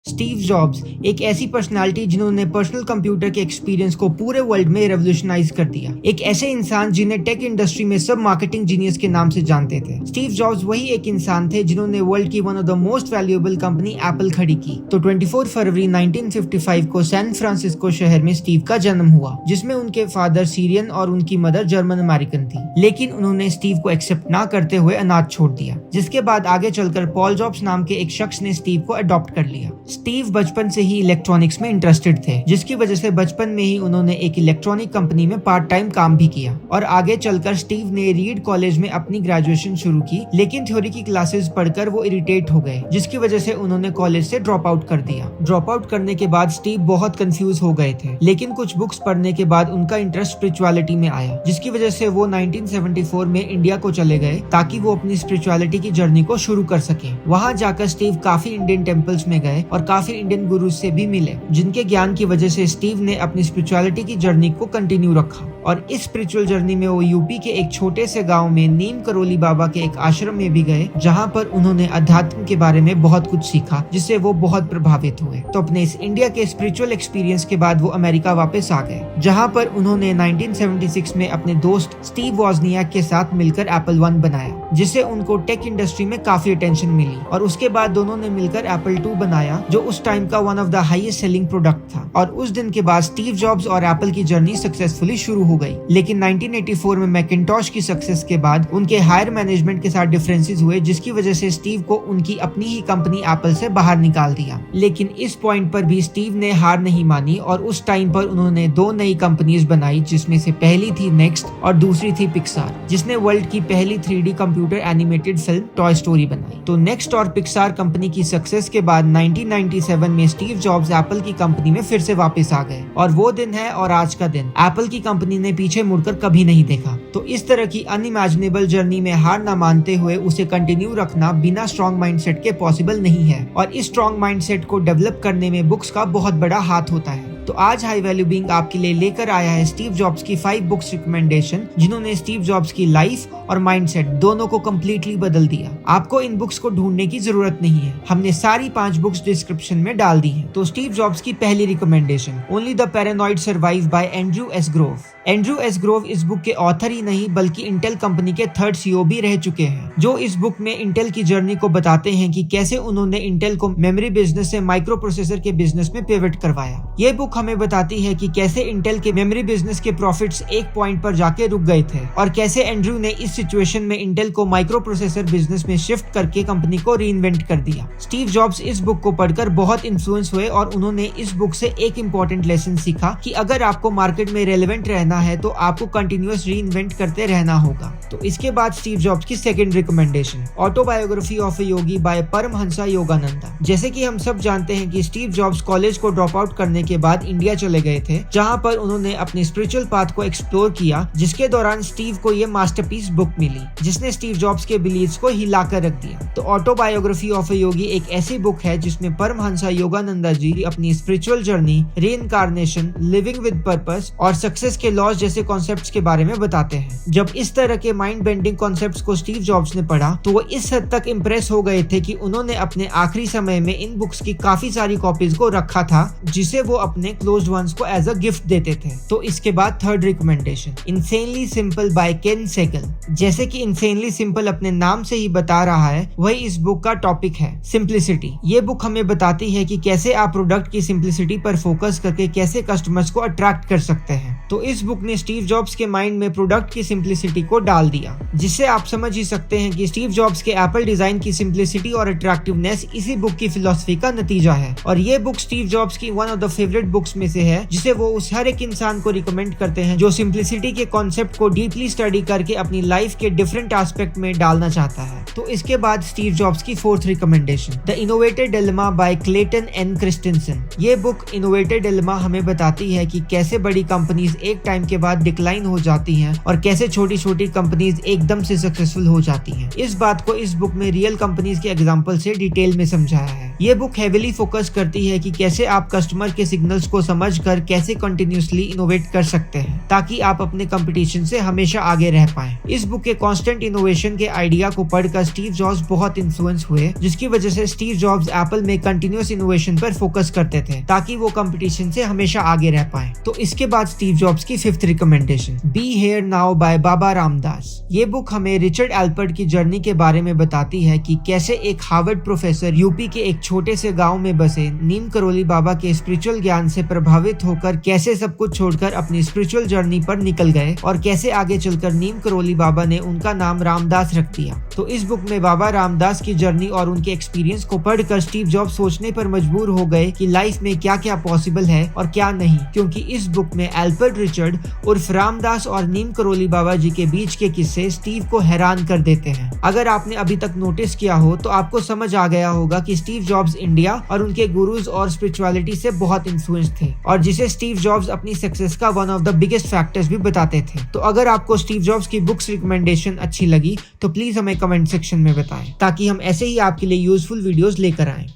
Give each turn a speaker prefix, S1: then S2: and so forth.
S1: Steve jobs एक ऐसी personality जिन्होंने पर्सनल कंप्यूटर के एक्सपीरियंस को पूरे वर्ल्ड में रेवोल्यूशनाइज कर दिया। एक ऐसे इंसान जिन्हें टेक इंडस्ट्री में सब मार्केटिंग जीनियस के नाम से जानते थे। स्टीव जॉब्स वही एक इंसान थे जिन्होंने वर्ल्ड की one of the most valuable company Apple खड़ी की। तो 24 फरवरी 1955 को सैन फ्रांसिस्को शहर में स्टीव का जन्म हुआ, जिसमें उनके फादर सीरियन और उनकी मदर जर्मन अमेरिकन थी। लेकिन उन्होंने स्टीव को एक्सेप्ट ना करते हुए अनाथ छोड़ दिया, जिसके बाद आगे चलकर पॉल जॉब्स नाम के एक शख्स ने स्टीव को अडॉप्ट कर लिया। स्टीव बचपन से ही इलेक्ट्रॉनिक्स में इंटरेस्टेड थे, जिसकी वजह से बचपन में ही उन्होंने एक इलेक्ट्रॉनिक कंपनी में पार्ट टाइम काम भी किया। और आगे चलकर स्टीव ने रीड कॉलेज में अपनी ग्रेजुएशन शुरू की, लेकिन थ्योरी की क्लासेस पढ़कर वो इरिटेट हो गए, जिसकी वजह से उन्होंने कॉलेज से ड्रॉप आउट कर दिया। ड्रॉप आउट करने के बाद स्टीव बहुत कंफ्यूज हो गए थे, लेकिन कुछ बुक्स पढ़ने के बाद उनका इंटरेस्ट स्पिरिचुअलिटी में आया, जिसकी वजह से वो 1974 में इंडिया को चले गए ताकि वो अपनी स्पिरिचुअलिटी की जर्नी को शुरू कर सके। वहां जाकर स्टीव काफी इंडियन टेम्पल्स में गए और काफी इंडियन गुरुज से भी मिले, जिनके ज्ञान की वजह से स्टीव ने अपनी स्पिरिचुअलिटी की जर्नी को कंटिन्यू रखा। और इस स्पिरिचुअल जर्नी में वो यूपी के एक छोटे से गांव में नीम करोली बाबा के एक आश्रम में भी गए, जहां पर उन्होंने अध्यात्म के बारे में बहुत कुछ सीखा, जिससे वो बहुत प्रभावित हुए। तो अपने इस इंडिया के स्पिरिचुअल एक्सपीरियंस के बाद वो अमेरिका वापस आ गए, जहां पर उन्होंने 1976 में अपने दोस्त स्टीव वॉजनियाक के साथ मिलकर एप्पल वन बनाया, जिससे उनको टेक इंडस्ट्री में काफी अटेंशन मिली। और उसके बाद दोनों ने मिलकर एप्पल 2 बनाया, जो उस टाइम का one of the highest selling product था। और उस दिन के बाद स्टीव जॉब्स और एप्पल की जर्नी सक्सेसफुली शुरू हो गई। लेकिन 1984 में मैकिंटॉश की सक्सेस के बाद उनके हायर मैनेजमेंट के साथ डिफरेंसेस हुए, जिसकी वजह से स्टीव को उनकी अपनी ही कंपनी एप्पल से बाहर निकाल दिया। लेकिन इस पॉइंट पर भी स्टीव ने हार नहीं मानी और उस टाइम पर उन्होंने 2 नई कंपनीज बनाई, जिसमें से पहली थी नेक्स्ट और दूसरी थी पिक्सार, जिसने वर्ल्ड की पहली 3D computer animated film toy story बनाई। तो नेक्स्ट और पिक्सार कंपनी की सक्सेस के बाद 1997 में स्टीव जॉब्स एप्पल की कंपनी में फिर से वापस आ गए। और वो दिन है और आज का दिन एप्पल की कंपनी ने पीछे मुड़कर कभी नहीं देखा। तो इस तरह की अनइमेजिनेबल जर्नी में हार न मानते हुए उसे कंटिन्यू रखना बिना स्ट्रॉन्ग माइंडसेट के पॉसिबल नहीं है। और इस स्ट्रॉन्ग माइंडसेट को डेवलप करने में बुक्स का बहुत बड़ा हाथ होता है। तो आज हाई वैल्यू बीइंग आपके लिए लेकर आया है स्टीव जॉब्स की 5 बुक्स रिकमेंडेशन, जिन्होंने स्टीव जॉब्स की लाइफ और माइंडसेट दोनों को कम्प्लीटली बदल दिया। आपको इन बुक्स को ढूंढने की जरूरत नहीं है, हमने सारी 5 बुक्स डिस्क्रिप्शन में डाल दी हैं। तो स्टीव जॉब्स की पहली recommendation, only the paranoid survive bye Andrew S Grove. Andrew S Grove इस बुक के ऑथर ही नहीं बल्कि इंटेल कंपनी के 3rd CEO भी रह चुके हैं, जो इस बुक में इंटेल की जर्नी को बताते हैं कि कैसे उन्होंने इंटेल को मेमोरी बिजनेस से माइक्रो प्रोसेसर के बिजनेस में पिवट करवाया। ये बुक हमें बताती है कि कैसे इंटेल के मेमोरी बिजनेस के प्रॉफिट्स एक पॉइंट पर जाके रुक गए थे और कैसे एंड्रयू ने इस सिचुएशन में इंटेल को माइक्रो प्रोसेसर बिजनेस में शिफ्ट करके कंपनी को रीइन्वेंट कर दिया। स्टीव जॉब्स इस बुक को पढ़कर बहुत इन्फ्लुएंस हुए और उन्होंने इस बुक से एक इम्पोर्टेंट लेसन सीखा कि अगर आपको मार्केट में रेलेवेंट रहना है तो आपको कंटिन्यूअस रीइन्वेंट करते रहना होगा। तो इसके बाद स्टीव जॉब्स की second recommendation, autobiography of a Yogi by Paramahansa Yogananda. जैसे कि हम सब जानते हैं कि स्टीव जॉब्स कॉलेज को ड्रॉप आउट करने के बाद इंडिया चले गए थे, जहां पर उन्होंने अपने स्पिरिचुअल पाथ को एक्सप्लोर किया, जिसके दौरान स्टीव को ये मास्टरपीस बुक मिली, जिसने स्टीव जॉब्स के बिलीव्स को हिला कर रख दिया। तो ऑटोबायोग्राफी ऑफ ए योगी एक ऐसी बुक है जिसमें परमहंसा योगानंदा जी अपनी spiritual journey, reincarnation, living with purpose और सक्सेस के लॉस जैसे कॉन्सेप्ट्स के बारे में बताते हैं। जब इस तरह के माइंड बेंडिंग कॉन्सेप्ट्स को स्टीव जॉब्स ने पढ़ा तो वो इस हद तक इंप्रेस हो गए थे कि उन्होंने अपने आखिरी समय में इन बुक्स की काफी सारी कॉपीज को रखा था, जिसे वो अपने क्लोज्ड वंस को एज अ गिफ्ट देते थे। तो इसके बाद 3rd recommendation, insanely simple by Ken Segall. जैसे कि इनसेनली सिंपल अपने नाम से ही बता रहा है, वही इस बुक का टॉपिक है, सिंप्लिसिटी। ये बुक हमें बताती है कि कैसे आप प्रोडक्ट की सिंप्लिसिटी पर फोकस करके कैसे कस्टमर्स को अट्रैक्ट कर सकते हैं। तो इस बुक ने स्टीव जॉब्स के माइंड में प्रोडक्ट की सिंप्लिसिटी को डाल दिया, जिससे आप समझ ही सकते हैं कि स्टीव जॉब्स के एप्पल डिजाइन की सिंप्लिसिटी और अट्रैक्टिवनेस इसी बुक की फिलॉसफी का नतीजा है। और ये बुक स्टीव जॉब्स की one of the favourite books में से है, जिसे वो उस हर एक इंसान को रिकमेंड करते हैं जो सिंप्लिसिटी के कॉन्सेप्ट को डीपली स्टडी करके अपनी लाइफ के डिफरेंट एस्पेक्ट में डालना चाहता है। तो इसके बाद स्टीव जॉब्स की 4th recommendation, the innovator dilemma by Clayton N Christensen. ये बुक इनोवेटर डिलेमा हमें बताती है कि कैसे बड़ी कंपनीज एक टाइम टाइम के बाद डिक्लाइन हो जाती हैं और कैसे छोटी छोटी कंपनीज एकदम से सक्सेसफुल हो जाती हैं। इस बात को इस बुक में रियल कंपनीज के एग्जांपल से डिटेल में समझाया है। ये बुक हेविली फोकस करती है कि कैसे आप कस्टमर के सिग्नल्स को समझकर कैसे कंटिन्यूअसली इनोवेट कर सकते हैं ताकि आप अपने कंपटीशन से हमेशा आगे रह पाएं। इस बुक के कांस्टेंट इनोवेशन के आइडिया को पढ़कर स्टीव जॉब्स बहुत इन्फ्लुएंस हुए, जिसकी वजह से स्टीव जॉब्स एप्पल में कंटिन्यूअस इनोवेशन पर फोकस करते थे ताकि वो कंपटीशन से हमेशा आगे रह पाए। तो इसके बाद स्टीव जॉब्स की 5th recommendation, be here now by Baba Ramdas. ये बुक हमें रिचर्ड एल्पर्ट की जर्नी के बारे में बताती है कि कैसे एक हार्वर्ड प्रोफेसर यूपी के एक छोटे से गांव में बसे नीम करोली बाबा के स्पिरिचुअल ज्ञान से प्रभावित होकर कैसे सब कुछ छोड़कर अपनी स्पिरिचुअल जर्नी पर निकल गए और कैसे आगे चलकर नीम करोली बाबा ने उनका नाम रामदास रख दिया। तो इस बुक में बाबा रामदास की जर्नी और उनके एक्सपीरियंस को पढ़कर स्टीव जॉब्स सोचने पर मजबूर हो गए कि लाइफ में क्या क्या पॉसिबल है और क्या नहीं, क्योंकि इस बुक में एल्बर्ट रिचर्ड उर्फ रामदास और नीम करोली बाबा जी के बीच के किस्से स्टीव को हैरान कर देते हैं। अगर आपने अभी तक नोटिस किया हो तो आपको समझ आ गया होगा कि स्टीव जॉब्स इंडिया और उनके गुरुज और स्पिरिचुअलिटी से बहुत इन्फ्लुएंस थे और जिसे स्टीव जॉब्स अपनी सक्सेस का one of the biggest factors भी बताते थे। तो अगर आपको स्टीव जॉब्स की बुक्स रिकमेंडेशन अच्छी लगी तो प्लीज हमें कमेंट सेक्शन में बताएं ताकि हम ऐसे ही आपके लिए यूजफुल वीडियोस लेकर आएं।